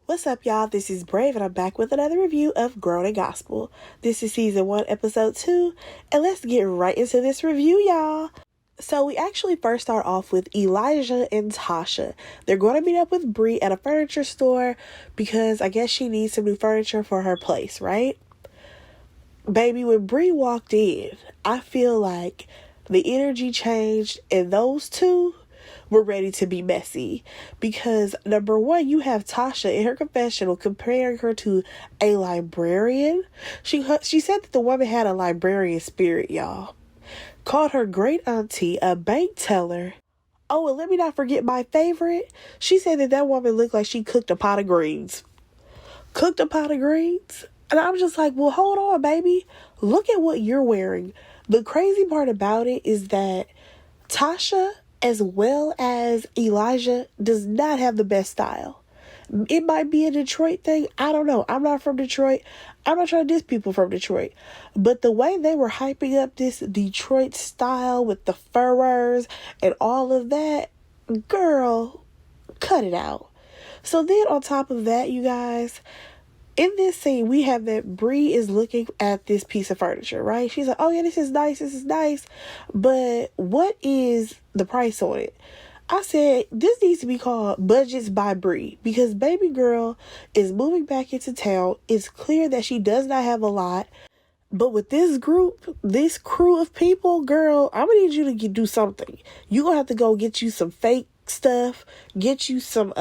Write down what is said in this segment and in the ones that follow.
What's up, y'all? This is Brave, and I'm back with another review of Grown and Gospel. This is season 1, episode 2, and let's get right into this review, y'all. So we actually first start off with Elijah and Tasha. They're going to meet up with Bree at a furniture store because I guess she needs some new furniture for her place, right? Baby, when Bree walked in, I feel like the energy changed, and those two were ready to be messy because number one, you have Tasha in her confessional comparing her to a librarian. She said that the woman had a librarian spirit, y'all. Called her great auntie a bank teller. Oh, and let me not forget my favorite. She said that woman looked like she cooked a pot of greens. Cooked a pot of greens? And I'm just like, well, hold on, baby. Look at what you're wearing. The crazy part about it is that Tasha, as well as Elijah, does not have the best style. It might be a Detroit thing. I don't know. I'm not from Detroit. I'm not trying to diss people from Detroit. But the way they were hyping up this Detroit style with the furrows and all of that, girl, cut it out. So then on top of that, you guys, in this scene, we have that Bree is looking at this piece of furniture, right? She's like, oh yeah, this is nice. But what is the price on it? I said, this needs to be called Budgets by Bree because baby girl is moving back into town. It's clear that she does not have a lot. But with this group, this crew of people, girl, I'm going to need you to do something. You're going to have to go get you some fake stuff, get you some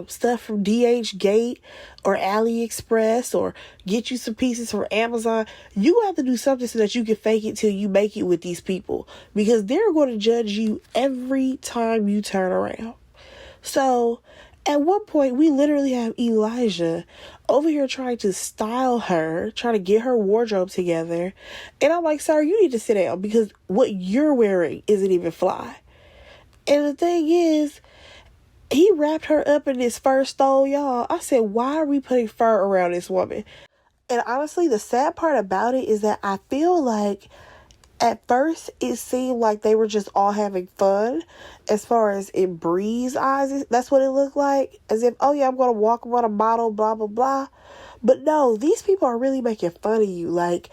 stuff from DH Gate or AliExpress, or get you some pieces from Amazon. You gonna have to do something so that you can fake it till you make it with these people, because they're going to judge you every time you turn around. So at one point, we literally have Elijah over here trying to style her, trying to get her wardrobe together, and I'm like, sir, you need to sit down because what you're wearing isn't even fly. And the thing is, he wrapped her up in this fur stole, y'all. I said, why are we putting fur around this woman? And honestly, the sad part about it is that I feel like at first it seemed like they were just all having fun. As far as in Bree's eyes, that's what it looked like. As if, oh yeah, I'm going to walk around a model, blah, blah, blah. But no, these people are really making fun of you. Like,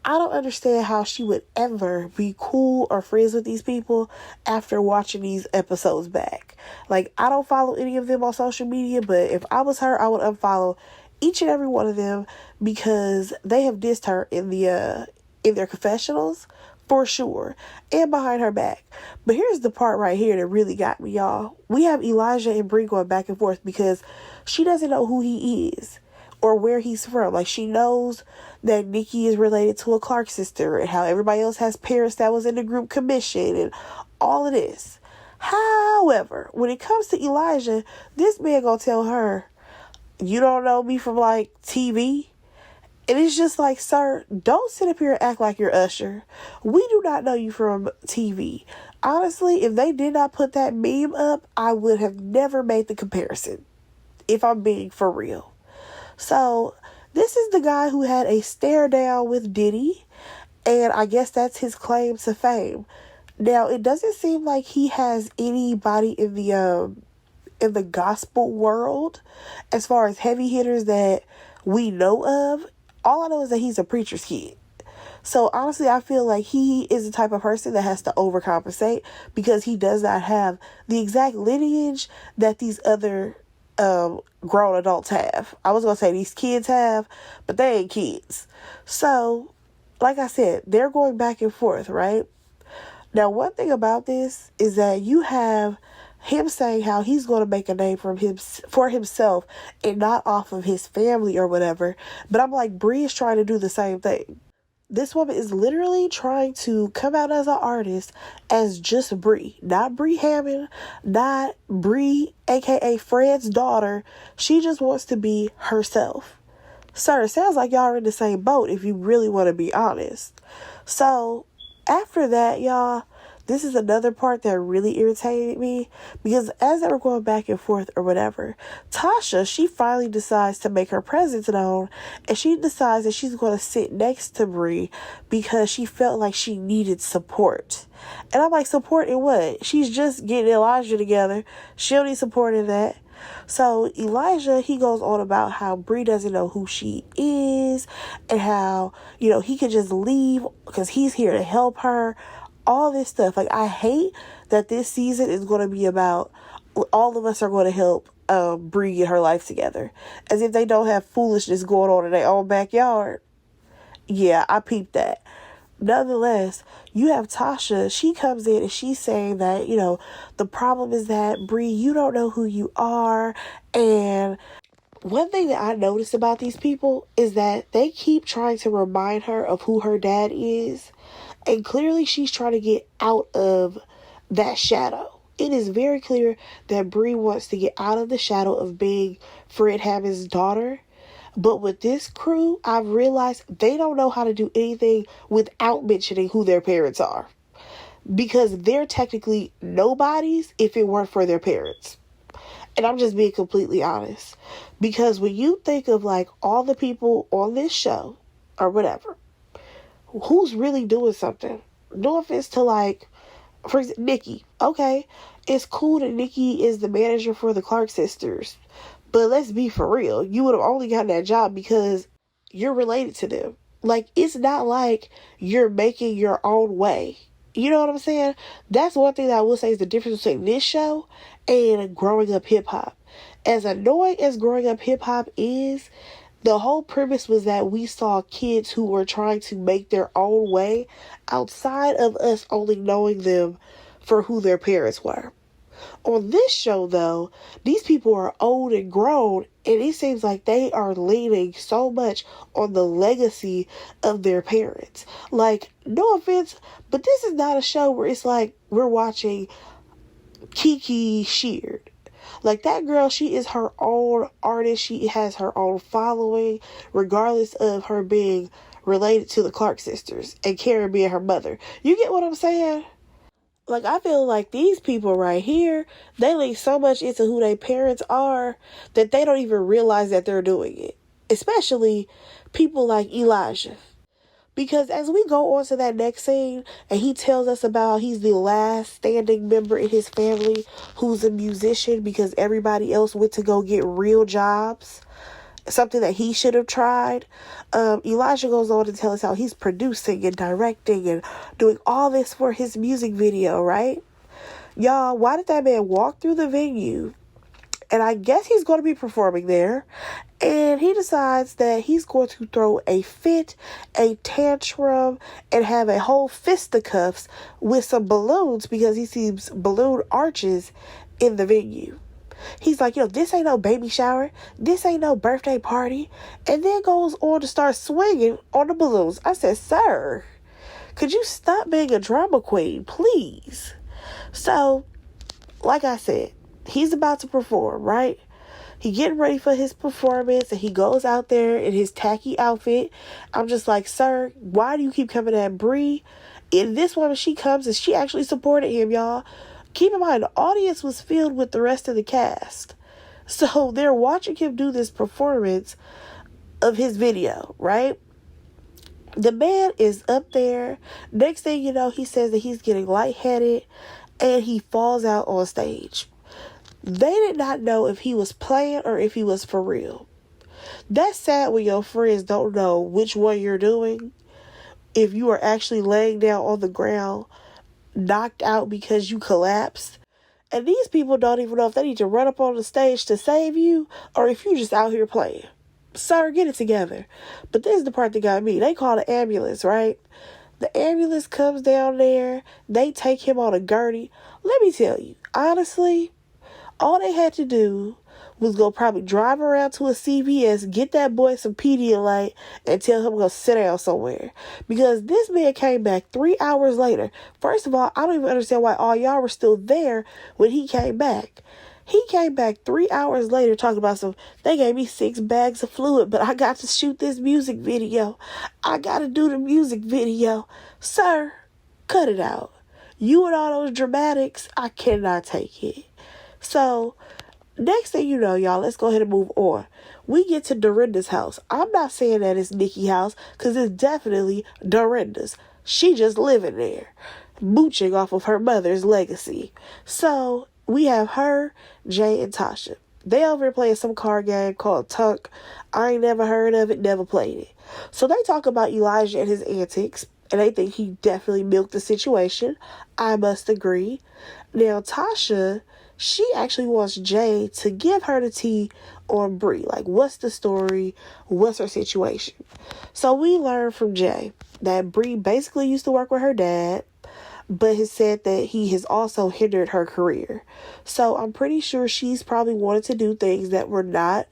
I don't understand how she would ever be cool or friends with these people after watching these episodes back. Like, I don't follow any of them on social media, but if I was her, I would unfollow each and every one of them because they have dissed her in their confessionals for sure and behind her back. But here's the part right here that really got me, y'all. We have Elijah and Bree going back and forth because she doesn't know who he is or where he's from. Like, she knows that Nikki is related to a Clark sister and how everybody else has parents that was in the group commission and all of this. However, when it comes to Elijah, this man gonna tell her, you don't know me from like TV? And it's just like, sir, don't sit up here and act like you're Usher. We do not know you from TV. Honestly, if they did not put that meme up, I would have never made the comparison, if I'm being for real. So this is the guy who had a stare down with Diddy, and I guess that's his claim to fame. Now, it doesn't seem like he has anybody in the gospel world as far as heavy hitters that we know of. All I know is that he's a preacher's kid. So honestly, I feel like he is the type of person that has to overcompensate because he does not have the exact lineage that these other grown adults have. I was going to say these kids have, but they ain't kids. So, like I said, they're going back and forth, right? Now, one thing about this is that you have him saying how he's going to make a name for himself and not off of his family or whatever. But I'm like, Bree is trying to do the same thing. This woman is literally trying to come out as an artist as just Bree. Not Bree Hammond, not Bree, aka Fred's daughter. She just wants to be herself. Sir, it sounds like y'all are in the same boat if you really want to be honest. So, after that, y'all, this is another part that really irritated me because as they were going back and forth or whatever, Tasha, she finally decides to make her presence known, and she decides that she's going to sit next to Bree because she felt like she needed support. And I'm like, support in what? She's just getting Elijah together. She don't need support in that. So Elijah, he goes on about how Bree doesn't know who she is and how, he could just leave because he's here to help her. All this stuff. Like, I hate that this season is going to be about all of us are going to help Bree get her life together. As if they don't have foolishness going on in their own backyard. Yeah, I peeped that. Nonetheless, you have Tasha. She comes in and she's saying that, the problem is that, Bree, you don't know who you are. And one thing that I noticed about these people is that they keep trying to remind her of who her dad is. And clearly she's trying to get out of that shadow. It is very clear that Bree wants to get out of the shadow of being Fred Hammond's daughter. But with this crew, I've realized they don't know how to do anything without mentioning who their parents are. Because they're technically nobodies if it weren't for their parents. And I'm just being completely honest. Because when you think of like all the people on this show or whatever, who's really doing something? No offense to like, for example, Nikki. Okay, it's cool that Nikki is the manager for the Clark sisters. But let's be for real. You would have only gotten that job because you're related to them. Like, it's not like you're making your own way. You know what I'm saying? That's one thing that I will say is the difference between this show and growing up hip hop. As annoying as growing up hip hop is, the whole premise was that we saw kids who were trying to make their own way outside of us only knowing them for who their parents were. On this show, though, these people are old and grown, and it seems like they are leaning so much on the legacy of their parents. Like, no offense, but this is not a show where it's like we're watching Kiki Sheard. Like, that girl, she is her own artist. She has her own following, regardless of her being related to the Clark sisters and Karen being her mother. You get what I'm saying? Like, I feel like these people right here, they lean so much into who their parents are that they don't even realize that they're doing it. Especially people like Elijah. Because as we go on to that next scene, and he tells us about he's the last standing member in his family who's a musician because everybody else went to go get real jobs. Something that he should have tried. Elijah goes on to tell us how he's producing and directing and doing all this for his music video, right? Y'all, why did that man walk through the venue? And I guess he's going to be performing there. And he decides that he's going to throw a fit, a tantrum, and have a whole fisticuffs with some balloons because he sees balloon arches in the venue. He's like, this ain't no baby shower. This ain't no birthday party. And then goes on to start swinging on the balloons. I said, sir, could you stop being a drama queen, please? So, like I said, he's about to perform, right? He getting ready for his performance, and he goes out there in his tacky outfit. I'm just like, sir, why do you keep coming at Bree? And this woman, she comes and she actually supported him, y'all. Keep in mind, the audience was filled with the rest of the cast. So they're watching him do this performance of his video, right? The man is up there. Next thing you know, he says that he's getting lightheaded and he falls out on stage. They did not know if he was playing or if he was for real. That's sad when your friends don't know which one you're doing. If you are actually laying down on the ground, knocked out because you collapsed. And these people don't even know if they need to run up on the stage to save you or if you just out here playing. Sir, get it together. But this is the part that got me. They call the ambulance, right? The ambulance comes down there. They take him on a gurney. Let me tell you, honestly, all they had to do was go probably drive around to a CVS, get that boy some Pedialyte, and tell him to go sit down somewhere. Because this man came back 3 hours later. First of all, I don't even understand why all y'all were still there when he came back. He came back 3 hours later talking about they gave me 6 bags of fluid, but I got to shoot this music video. I got to do the music video. Sir, cut it out. You and all those dramatics, I cannot take it. So, next thing you know, y'all, let's go ahead and move on. We get to Dorinda's house. I'm not saying that it's Nikki's house, because it's definitely Dorinda's. She just living there, mooching off of her mother's legacy. So, we have her, Jay, and Tasha. They over here playing some card game called Tunk. I ain't never heard of it, never played it. So they talk about Elijah and his antics, and they think he definitely milked the situation. I must agree. Now, Tasha, she actually wants Jay to give her the tea on Bree. Like, what's the story? What's her situation? So we learn from Jay that Bree basically used to work with her dad, but has said that he has also hindered her career. So I'm pretty sure she's probably wanted to do things that were not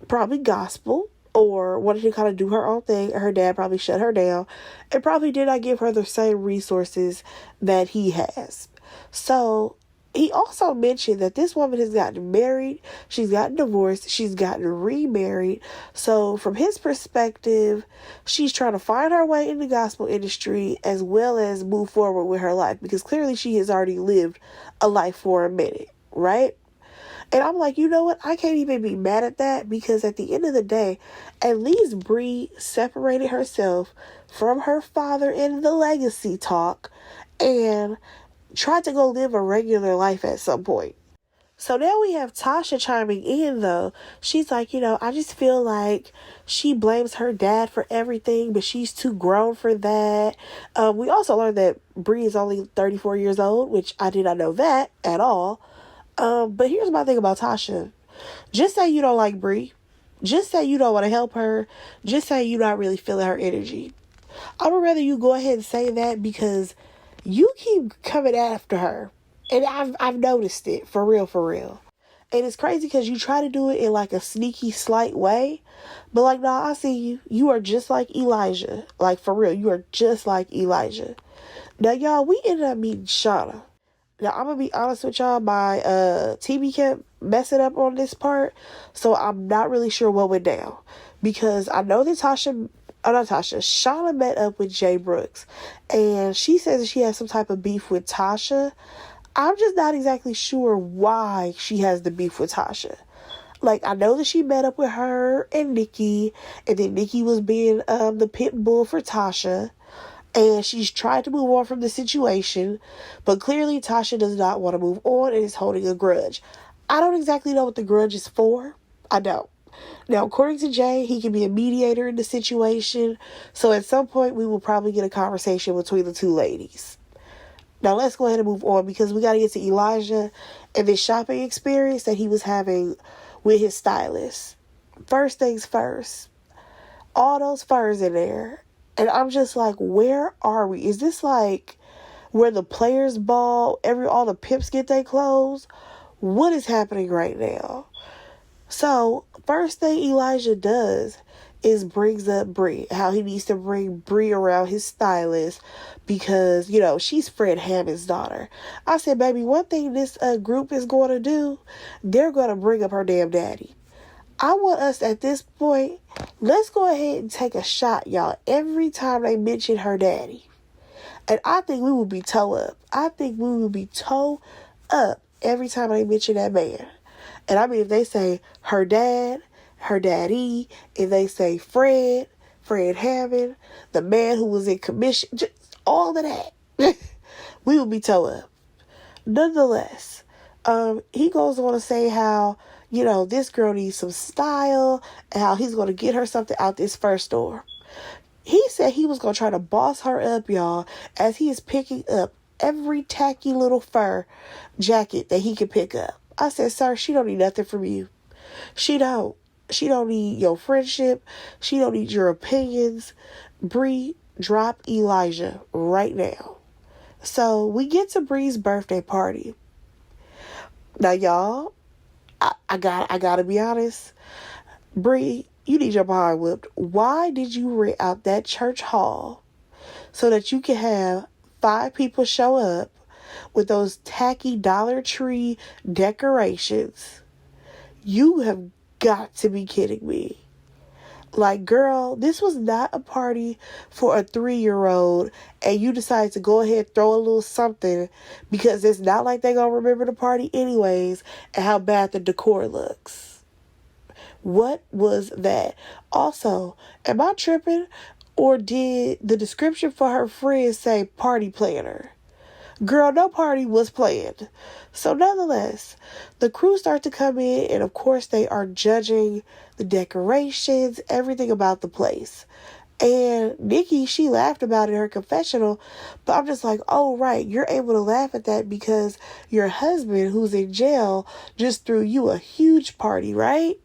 probably gospel, or wanted to kind of do her own thing. Her dad probably shut her down and probably did not give her the same resources that he has. So he also mentioned that this woman has gotten married, she's gotten divorced, she's gotten remarried. So from his perspective, she's trying to find her way in the gospel industry as well as move forward with her life, because clearly she has already lived a life for a minute, right? And I'm like, you know what? I can't even be mad at that, because at the end of the day, at least Bree separated herself from her father in the legacy talk and tried to go live a regular life at some point. So now we have Tasha chiming in, though. She's like, I just feel like she blames her dad for everything, but she's too grown for that. We also learned that Bree is only 34 years old, which I did not know that at all. But here's my thing about Tasha. Just say you don't like Bree. Just say you don't want to help her. Just say you're not really feeling her energy. I would rather you go ahead and say that, because you keep coming after her. And I've noticed it, for real, for real. And it's crazy because you try to do it in like a sneaky, slight way. But like, nah, I see you. You are just like Elijah. Like, for real, you are just like Elijah. Now, y'all, we ended up meeting Shauna. Now, I'm going to be honest with y'all, my TV kept messing up on this part, so I'm not really sure what went down. Because I know that Shauna met up with Jay Brooks, and she says that she has some type of beef with Tasha. I'm just not exactly sure why she has the beef with Tasha. Like, I know that she met up with her and Nikki, and then Nikki was being the pit bull for Tasha. And she's tried to move on from the situation, but clearly Tasha does not want to move on and is holding a grudge. I don't exactly know what the grudge is for. I don't. Now, according to Jay, he can be a mediator in the situation. So at some point, we will probably get a conversation between the two ladies. Now, let's go ahead and move on, because we got to get to Elijah and this shopping experience that he was having with his stylist. First things first, all those furs in there. And I'm just like, where are we? Is this like where the players ball, all the pimps get their clothes? What is happening right now? So, first thing Elijah does is brings up Bree, how he needs to bring Bree around his stylist because, she's Fred Hammond's daughter. I said, baby, one thing this group is going to do, they're going to bring up her damn daddy. I want us at this point, let's go ahead and take a shot, y'all, every time they mention her daddy. And I think we will be toe up. I think we will be toe up every time they mention that man. And I mean, if they say her dad, her daddy, if they say Fred Hammond, the man who was in commission, just all of that, we will be toe up. Nonetheless, he goes on to say how, this girl needs some style and how he's going to get her something out this first store. He said he was going to try to boss her up, y'all, as he is picking up every tacky little fur jacket that he can pick up. I said, sir, she don't need nothing from you. She don't. She don't need your friendship. She don't need your opinions. Bree, drop Elijah right now. So we get to Bree's birthday party. Now, y'all, I gotta be honest. Bree, you need your behind whipped. Why did you rent out that church hall so that you can have 5 people show up with those tacky Dollar Tree decorations? You have got to be kidding me. Like, girl, this was not a party for a 3-year-old, and you decided to go ahead and throw a little something because it's not like they're going to remember the party anyways and how bad the decor looks. What was that? Also, am I tripping, or did the description for her friend say party planner? Girl, no party was planned. So nonetheless, the crew start to come in, and of course they are judging the decorations, everything about the place. And Nikki, she laughed about it in her confessional, but I'm just like, oh, right, you're able to laugh at that because your husband, who's in jail, just threw you a huge party, right?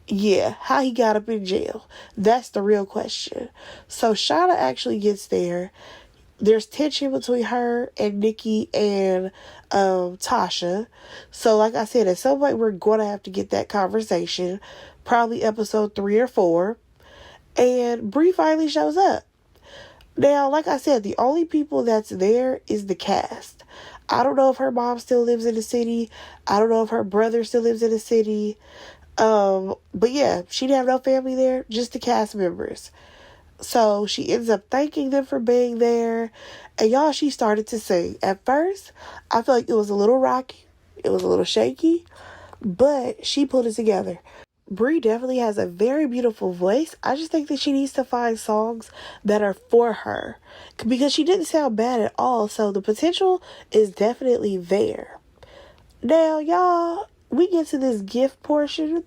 Yeah, how he got up in jail. That's the real question. So Shauna actually gets there. There's tension between her and Nikki and Tasha. So like I said, at some point we're going to have to get that conversation. Probably episode 3 or 4. And Bree finally shows up. Now, like I said, the only people that's there is the cast. I don't know if her mom still lives in the city. I don't know if her brother still lives in the city. But yeah, she didn't have no family there, just the cast members. So she ends up thanking them for being there. And y'all, she started to sing. At first, I feel like it was a little rocky. It was a little shaky. But she pulled it together. Bree definitely has a very beautiful voice. I just think that she needs to find songs that are for her. Because she didn't sound bad at all. So the potential is definitely there. Now, y'all, we get to this gift portion.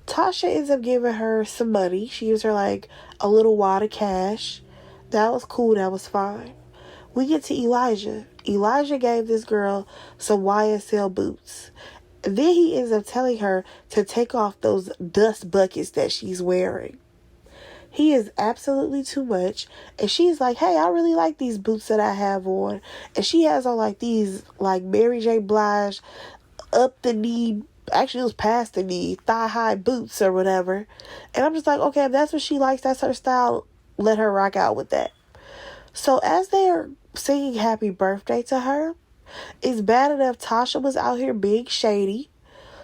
Tasha ends up giving her some money. She gives her like a little wad of cash. That was cool. That was fine. We get to Elijah. Elijah gave this girl some YSL boots. And then he ends up telling her to take off those dust buckets that she's wearing. He is absolutely too much. And she's like, hey, I really like these boots that I have on. And she has on like these like Mary J. Blige up the knee, actually it was past the knee, thigh high boots or whatever. And I'm just like, okay, if that's what she likes, that's her style, let her rock out with that. So as they're singing happy birthday to her, it's bad enough Tasha was out here being shady,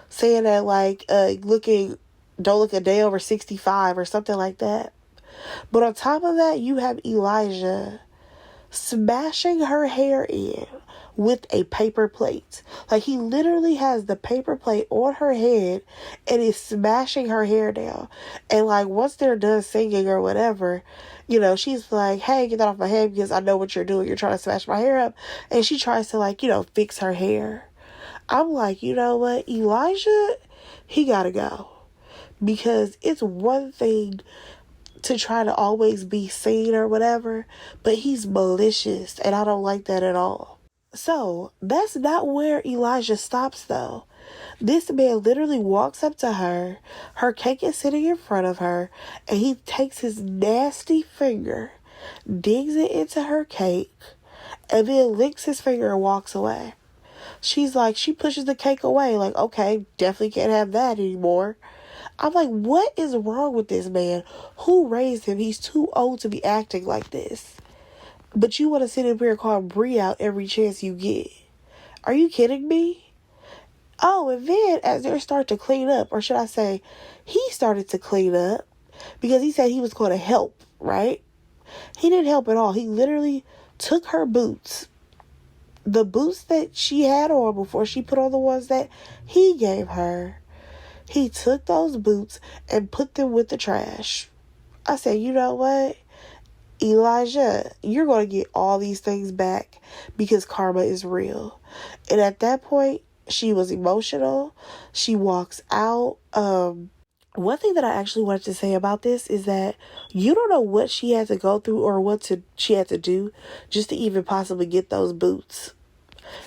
saying that like don't look a day over 65 or something like that. But on top of that, you have Elijah smashing her hair in with a paper plate. Like, he literally has the paper plate on her head and is smashing her hair down. And like, once they're done singing or whatever, you know, she's like, hey, get that off my head because I know what you're doing. You're trying to smash my hair up. And she tries to like, you know, fix her hair. I'm like, you know what, Elijah, he gotta go. Because it's one thing to try to always be seen or whatever, but he's malicious and I don't like that at all. So that's not where Elijah stops though. This man literally walks up to her, her cake is sitting in front of her, and he takes his nasty finger, digs it into her cake, and then licks his finger and walks away. She's like, she pushes the cake away, like, okay, definitely can't have that anymore. I'm like, what is wrong with this man? Who raised him? He's too old to be acting like this. But you want to sit up here and call Bree out every chance you get. Are you kidding me? Oh, and then as they start to clean up, or should I say, he started to clean up because he said he was going to help, right? He didn't help at all. He literally took her boots, the boots that she had on before she put on the ones that he gave her. He took those boots and put them with the trash. I said, you know what? Elijah, you're going to get all these things back because karma is real. And at that point, she was emotional. She walks out. One thing that I actually wanted to say about this is that you don't know what she had to go through or she had to do just to even possibly get those boots.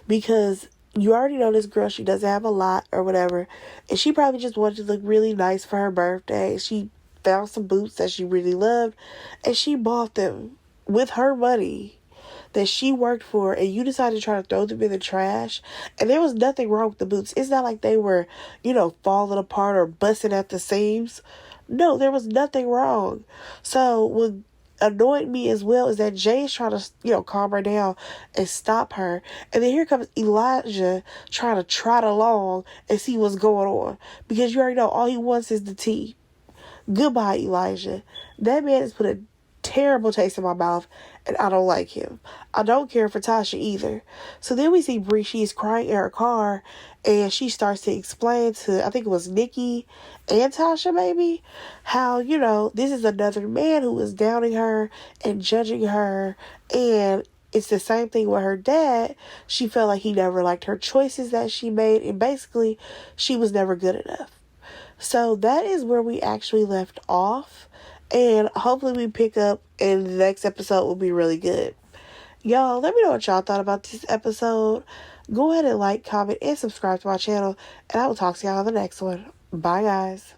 Because you already know this girl, she doesn't have a lot or whatever. And she probably just wanted to look really nice for her birthday. She found some boots that she really loved and she bought them with her money that she worked for, and you decided to try to throw them in the trash. And there was nothing wrong with the boots. It's not like they were, you know, falling apart or busting at the seams. No, there was nothing wrong. So what annoyed me as well is that Jay is trying to, you know, calm her down and stop her. And then here comes Elijah trying to trot along and see what's going on. Because you already know all he wants is the tea. Goodbye, Elijah. That man has put a terrible taste in my mouth, and I don't like him. I don't care for Tasha either. So then we see Bree, she's crying in her car, and she starts to explain to, I think it was Nikki and Tasha maybe, how, you know, this is another man who is downing her and judging her, and it's the same thing with her dad. She felt like he never liked her choices that she made, and basically she was never good enough. So that is where we actually left off, and hopefully we pick up and the next episode will be really good. Y'all, let me know what y'all thought about this episode. Go ahead and like, comment, and subscribe to my channel, and I will talk to y'all on the next one. Bye, guys.